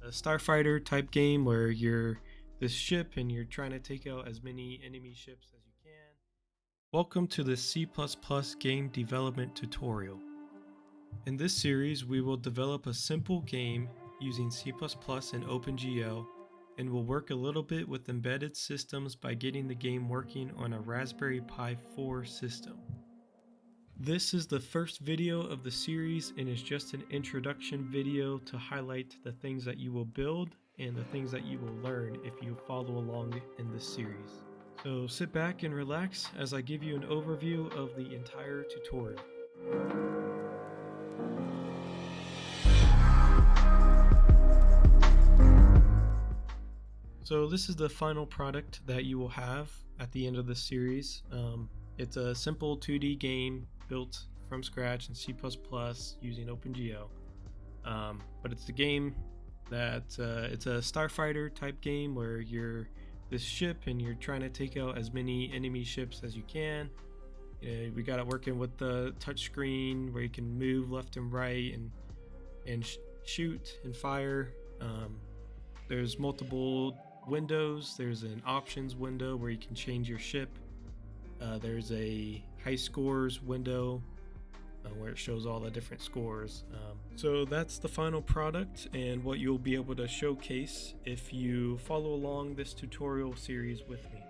a starfighter type game where you're this ship and you're trying to take out as many enemy ships as you can. Welcome to the C game development tutorial. In this series, we will develop a simple game using C++ and OpenGL, and we'll work a little bit with embedded systems by getting the game working on a Raspberry Pi 4 system. This is the first video of the series and is just an introduction video to highlight the things that you will build and the things that you will learn if you follow along in this series. So sit back and relax as I give you an overview of the entire tutorial. So this is the final product that you will have at the end of this series. It's a simple 2D game built from scratch in C++ using OpenGL. But it's a game that it's a starfighter type game where you're this ship and you're trying to take out as many enemy ships as you can. We got it working with the touch screen where you can move left and right and shoot and fire. There's multiple windows. There's an options window where you can change your ship. There's a high scores window where it shows all the different scores. So that's the final product and what you'll be able to showcase if you follow along this tutorial series with me.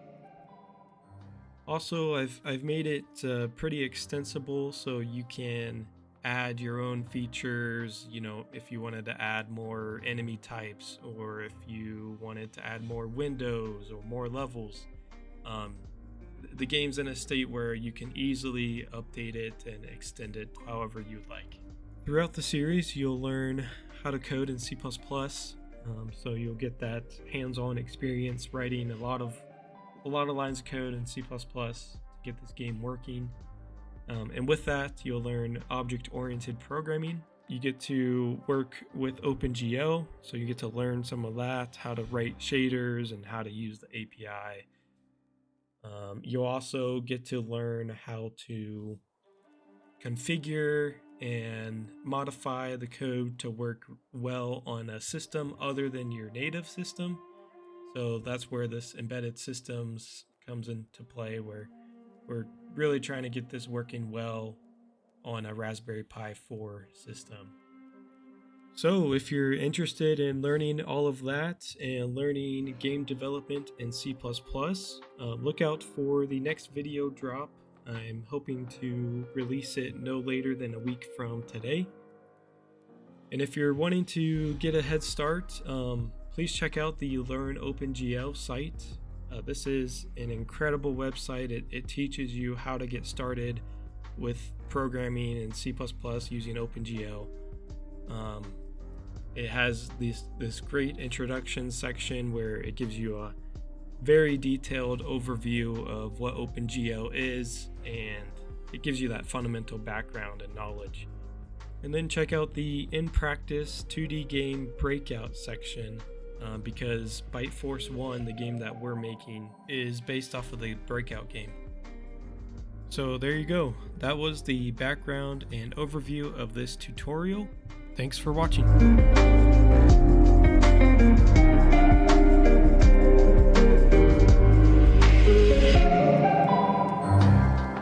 Also, I've made it pretty extensible so you can add your own features, if you wanted to add more enemy types or if you wanted to add more windows or more levels. The game's in a state where you can easily update it and extend it however you'd like. Throughout the series, you'll learn how to code in C++, so you'll get that hands-on experience writing a lot of lines of code in C++ to get this game working. And with that, you'll learn object-oriented programming. You get to work with OpenGL, so you get to learn some of that, how to write shaders and how to use the API. You'll also get to learn how to configure and modify the code to work well on a system other than your native system. So that's where this embedded systems comes into play, where we're really trying to get this working well on a Raspberry Pi 4 system. So if you're interested in learning all of that and learning game development in C++, look out for the next video drop. I'm hoping to release it no later than a week from today. And if you're wanting to get a head start, please check out the Learn OpenGL site. This is an incredible website. It teaches you how to get started with programming in C++ using OpenGL. It has this great introduction section where it gives you a very detailed overview of what OpenGL is, and it gives you that fundamental background and knowledge. And then check out the In Practice 2D Game Breakout section, because Byte Force 1, the game that we're making, is based off of the Breakout game. So there you go. That was the background and overview of this tutorial. Thanks for watching.